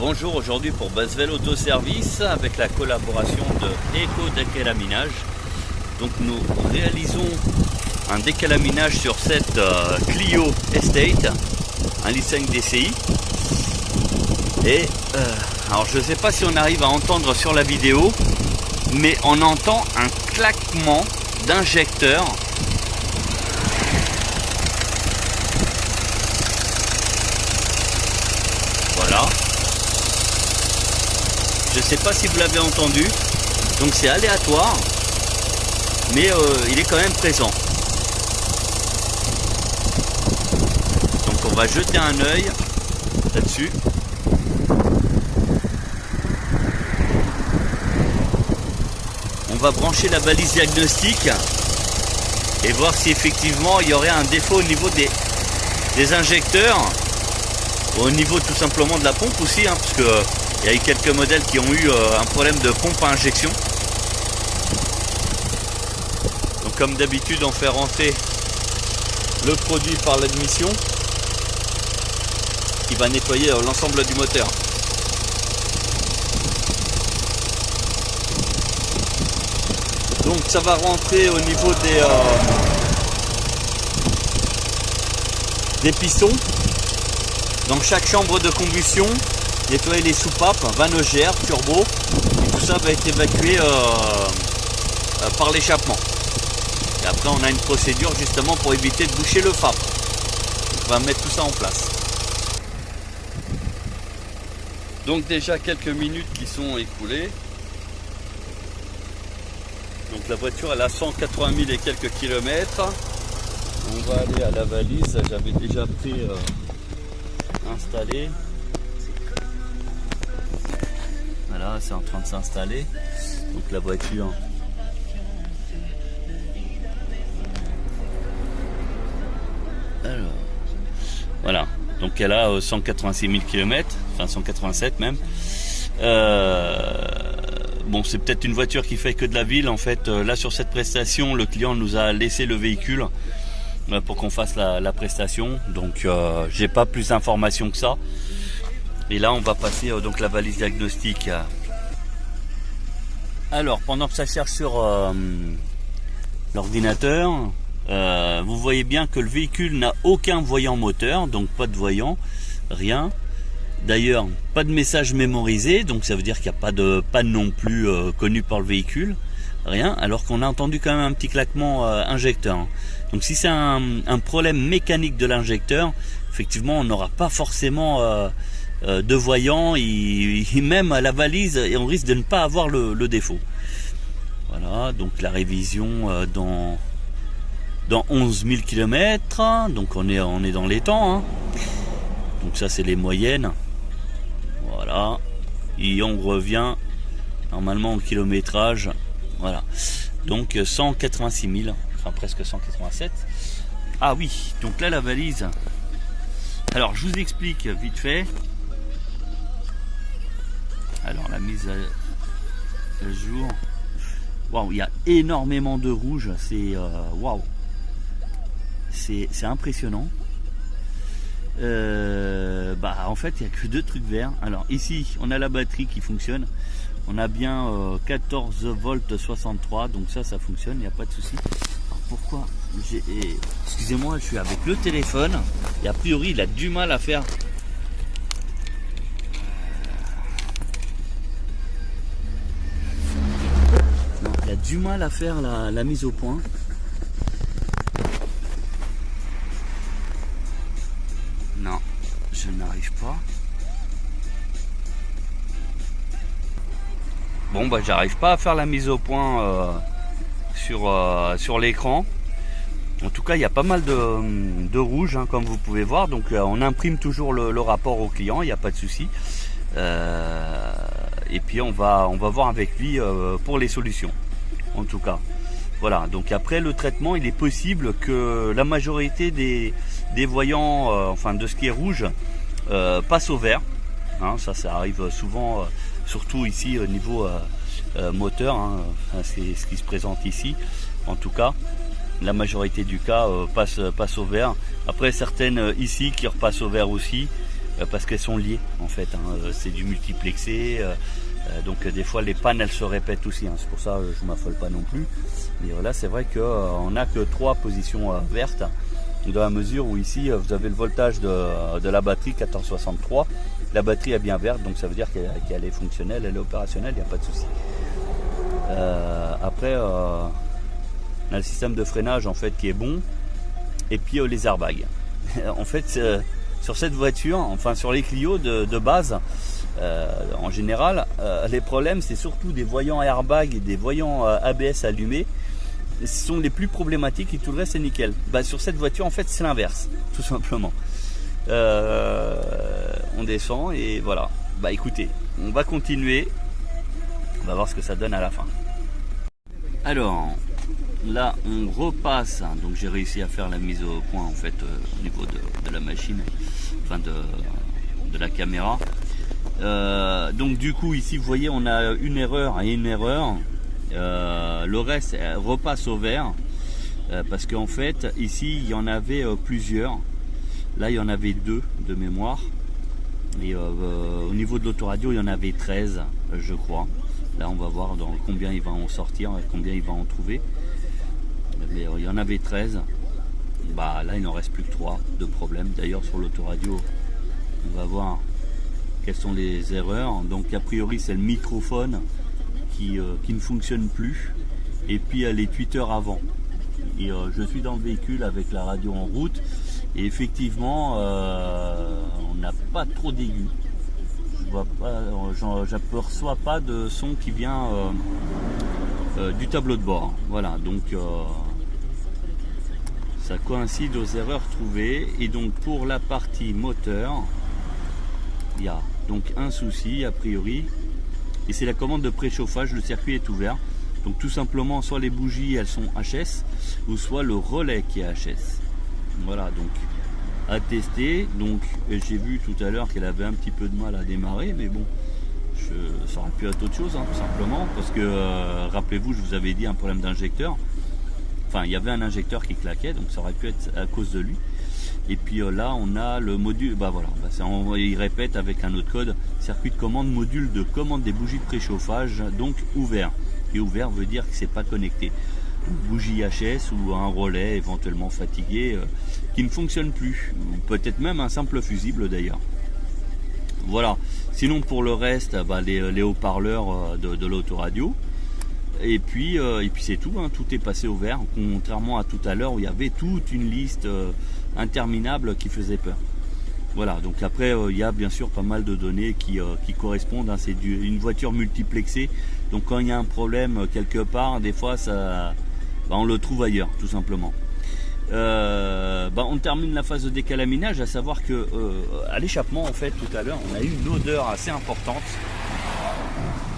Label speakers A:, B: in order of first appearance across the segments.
A: Bonjour, aujourd'hui pour Basvel Autoservice avec la collaboration de Eco Décalaminage. Donc nous réalisons un décalaminage sur cette Clio Estate, un Liceng DCI. Et alors je ne sais pas si on arrive à entendre sur la vidéo, mais on entend un claquement d'injecteur. Voilà. Je ne sais pas si vous l'avez entendu, donc c'est aléatoire, mais il est quand même présent. Donc on va jeter un œil là-dessus. On va brancher la balise diagnostique et voir si effectivement il y aurait un défaut au niveau des injecteurs, au niveau tout simplement de la pompe aussi, hein, parce que il y a eu quelques modèles qui ont eu un problème de pompe à injection. Donc comme d'habitude, on fait rentrer le produit par l'admission qui va nettoyer l'ensemble du moteur. Donc ça va rentrer au niveau des pistons dans chaque chambre de combustion. Nettoyer les soupapes, vanogères, turbo, et tout ça va être évacué par l'échappement. Et après on a une procédure justement pour éviter de boucher le FAP. On va mettre tout ça en place. Donc déjà quelques minutes qui sont écoulées. Donc la voiture elle a 180 000 et quelques kilomètres. On va aller à la valise, j'avais déjà pris installé. Voilà, c'est en train de s'installer. Donc la voiture voilà, donc elle a 186 000 km, enfin 187 même. Bon, c'est peut-être une voiture qui fait que de la ville. En fait, là sur cette prestation, le client nous a laissé le véhicule pour qu'on fasse la prestation. Donc j'ai pas plus d'informations que ça. Et là on va passer donc la valise diagnostique. Alors pendant que ça cherche sur l'ordinateur, vous voyez bien que le véhicule n'a aucun voyant moteur, donc pas de voyant, rien. D'ailleurs pas de message mémorisé, donc ça veut dire qu'il n'y a pas de panne non plus connue par le véhicule, rien, alors qu'on a entendu quand même un petit claquement injecteur. Donc si c'est un problème mécanique de l'injecteur, effectivement on n'aura pas forcément de voyant, même à la valise, et on risque de ne pas avoir le défaut. Voilà, donc la révision dans 11 000 km, donc on est dans les temps, hein. Donc ça c'est les moyennes. Voilà, et on revient normalement au kilométrage. Voilà, donc 186 000, enfin presque 187. Ah oui, donc là la valise. Alors je vous explique vite fait. Alors la mise à jour. Waouh, il y a énormément de rouge. C'est waouh, c'est impressionnant. En fait il n'y a que deux trucs verts. Alors ici on a la batterie qui fonctionne. On a bien 14 volts 63, donc ça fonctionne, il n'y a pas de souci. Alors pourquoi excusez-moi, je suis avec le téléphone et a priori il a du mal à faire. Non, il a du mal à faire la mise au point. Non, je n'arrive pas. Bon bah j'arrive pas à faire la mise au point sur l'écran. En tout cas il y a pas mal de rouge, hein, comme vous pouvez voir. Donc on imprime toujours le rapport au client, il n'y a pas de souci. Et puis on va voir avec lui pour les solutions. En tout cas voilà, donc après le traitement, il est possible que la majorité des voyants, enfin de ce qui est rouge, passe au vert, hein. Ça arrive souvent, surtout ici au niveau moteur, hein. Enfin, c'est ce qui se présente ici. En tout cas la majorité du cas passe au vert. Après certaines ici qui repassent au vert aussi, parce qu'elles sont liées en fait, hein. C'est du multiplexé, donc des fois les pannes elles se répètent aussi, hein. C'est pour ça je m'affole pas non plus. Mais là c'est vrai qu'on n'a que 3 positions vertes, dans la mesure où ici vous avez le voltage de la batterie 1463. La batterie est bien verte, donc ça veut dire qu'elle est fonctionnelle, elle est opérationnelle, il n'y a pas de souci. Après on a le système de freinage en fait qui est bon, et puis les airbags. En fait sur cette voiture, enfin sur les Clio de base, en général, les problèmes c'est surtout des voyants airbag et des voyants ABS allumés. Ce sont les plus problématiques et tout le reste c'est nickel. Sur cette voiture en fait c'est l'inverse, tout simplement. On descend et voilà. Écoutez, on va continuer. On va voir ce que ça donne à la fin. Alors là on repasse, donc j'ai réussi à faire la mise au point en fait au niveau de la machine, enfin de la caméra. Donc du coup ici vous voyez on a une erreur et une erreur. Le reste repasse au vert, parce qu'en fait ici il y en avait plusieurs. Là il y en avait 2 de mémoire, et au niveau de l'autoradio il y en avait 13 je crois. Là on va voir dans combien il va en sortir et combien il va en trouver. Mais il y en avait 13. Là il n'en reste plus que 3 de problème. D'ailleurs sur l'autoradio on va voir quelles sont les erreurs. Donc a priori c'est le microphone qui ne fonctionne plus, et puis les tweeters avant. Et je suis dans le véhicule avec la radio en route, et effectivement on n'a pas trop d'aigus. Je n'aperçois pas de son qui vient du tableau de bord. Voilà, donc ça coïncide aux erreurs trouvées. Et donc pour la partie moteur, il y a donc un souci a priori, et c'est la commande de préchauffage. Le circuit est ouvert, donc tout simplement soit les bougies elles sont HS, ou soit le relais qui est HS. Voilà, donc à tester. Donc j'ai vu tout à l'heure qu'elle avait un petit peu de mal à démarrer, mais bon, ça aurait pu être autre chose, hein, tout simplement, parce que rappelez-vous, je vous avais dit un problème d'injecteur. Enfin, il y avait un injecteur qui claquait, donc ça aurait pu être à cause de lui. Et puis là on a le module, il répète avec un autre code, circuit de commande, module de commande des bougies de préchauffage, donc ouvert. Et ouvert veut dire que c'est pas connecté. Donc, bougie HS ou un relais éventuellement fatigué qui ne fonctionne plus, ou peut-être même un simple fusible d'ailleurs. Voilà, sinon pour le reste, les haut-parleurs de l'autoradio. Et puis c'est tout, hein. Tout est passé au vert, contrairement à tout à l'heure où il y avait toute une liste interminable qui faisait peur. Voilà, donc après il y a bien sûr pas mal de données qui correspondent, hein. C'est une voiture multiplexée, donc quand il y a un problème quelque part, des fois ça, on le trouve ailleurs tout simplement. On termine la phase de décalaminage, à savoir que à l'échappement en fait tout à l'heure on a eu une odeur assez importante.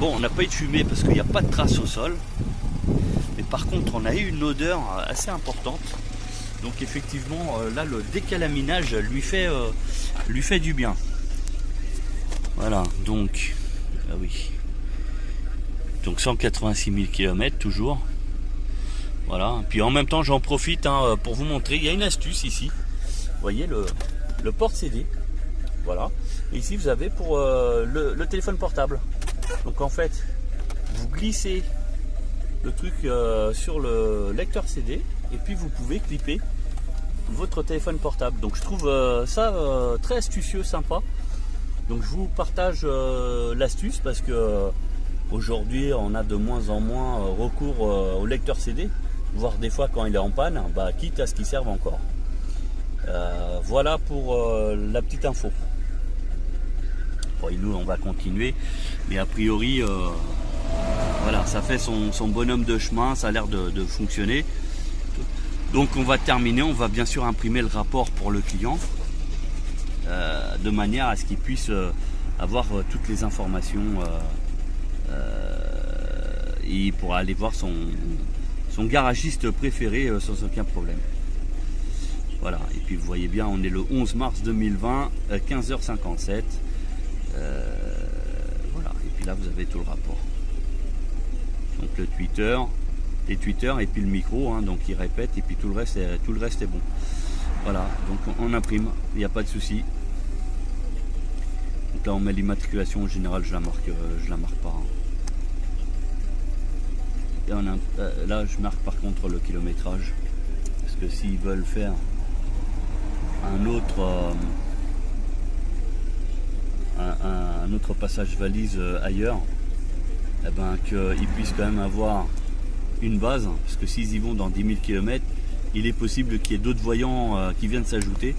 A: Bon, on n'a pas eu de fumée parce qu'il n'y a pas de traces au sol, mais par contre on a eu une odeur assez importante. Donc effectivement là le décalaminage lui fait du bien. Voilà, donc oui, donc 186 000 km toujours. Voilà, puis en même temps j'en profite pour vous montrer, il y a une astuce ici. Vous voyez le port CD. Voilà, et ici vous avez pour le téléphone portable. Donc en fait vous glissez le truc sur le lecteur CD, et puis vous pouvez clipper votre téléphone portable. Donc je trouve ça très astucieux, sympa. Donc je vous partage l'astuce, parce que aujourd'hui on a de moins en moins recours au lecteur CD, voire des fois quand il est en panne, quitte à ce qu'il serve encore. Voilà pour la petite info. Bon, et nous on va continuer, mais a priori voilà, ça fait son bonhomme de chemin, ça a l'air de fonctionner. Donc on va terminer, on va bien sûr imprimer le rapport pour le client, de manière à ce qu'il puisse avoir toutes les informations, et il pourra aller voir son garagiste préféré sans aucun problème. Voilà, et puis vous voyez bien, on est le 11 mars 2020, 15h57. Voilà, et puis là vous avez tout le rapport. Donc le tweeter, les tweeters et puis le micro, donc il répète, et puis tout le reste est bon. Voilà, donc on imprime, il n'y a pas de souci. Donc là on met l'immatriculation, en général je la marque pas. Hein. Et on a, là je marque par contre le kilométrage. Parce que s'ils veulent faire un autre passage valise ailleurs, eh ben, qu'ils puissent quand même avoir une base, parce que s'ils y vont dans 10 000 km, il est possible qu'il y ait d'autres voyants qui viennent s'ajouter.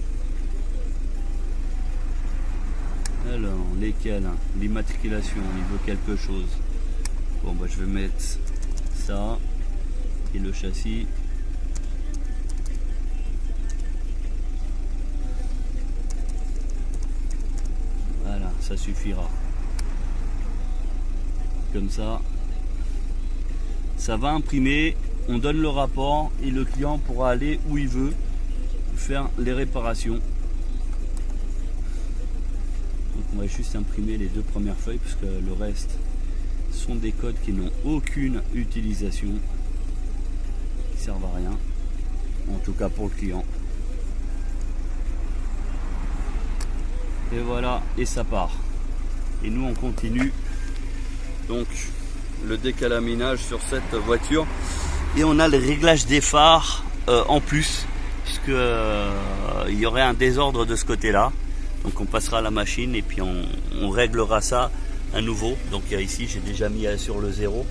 A: Alors, lesquels? L'immatriculation, il veut quelque chose. Bon, bah, je vais mettre ça et le châssis. Voilà, ça suffira. Comme ça va imprimer, on donne le rapport et le client pourra aller où il veut faire les réparations. Donc on va juste imprimer les 2 premières feuilles parce que le reste sont des codes qui n'ont aucune utilisation, qui servent à rien, en tout cas pour le client. Et voilà, et ça part. Et nous on continue donc le décalaminage sur cette voiture. Et on a le réglage des phares en plus, puisque il y aurait un désordre de ce côté-là. Donc on passera à la machine et puis on réglera ça à nouveau. Donc ici j'ai déjà mis sur le 0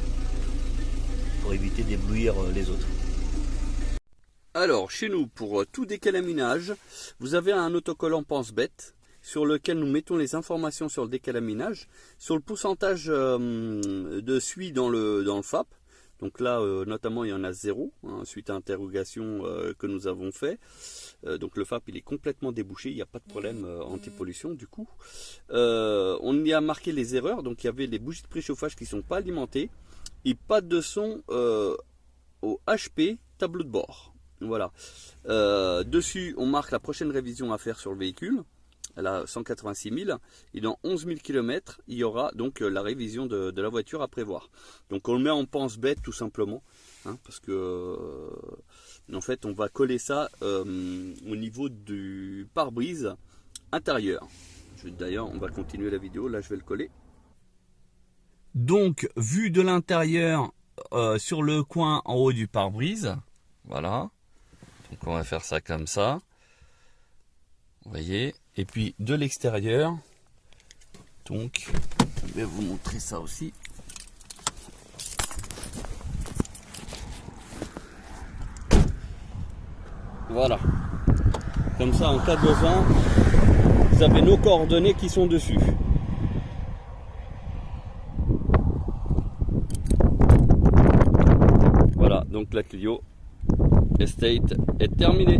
A: pour éviter d'éblouir les autres. Alors chez nous, pour tout décalaminage, vous avez un autocollant pense-bête sur lequel nous mettons les informations sur le décalaminage, sur le pourcentage de suie dans le FAP. Donc là, notamment, il y en a 0, hein, suite à interrogation que nous avons fait. Donc le FAP, il est complètement débouché, il n'y a pas de problème anti-pollution du coup. On y a marqué les erreurs, donc il y avait les bougies de préchauffage qui ne sont pas alimentées et pas de son au HP tableau de bord. Voilà. Dessus, on marque la prochaine révision à faire sur le véhicule. Elle a 186 000 et dans 11 000 km il y aura donc la révision de la voiture à prévoir. Donc on le met en pense-bête tout simplement, hein, parce que en fait on va coller ça au niveau du pare-brise intérieur. D'ailleurs on va continuer la vidéo, là je vais le coller. Donc vue de l'intérieur sur le coin en haut du pare-brise, voilà. Donc on va faire ça comme ça, vous voyez. Et puis de l'extérieur, donc je vais vous montrer ça aussi. Voilà, comme ça en cas de besoin, vous avez nos coordonnées qui sont dessus. Voilà, donc la Clio Estate est terminée.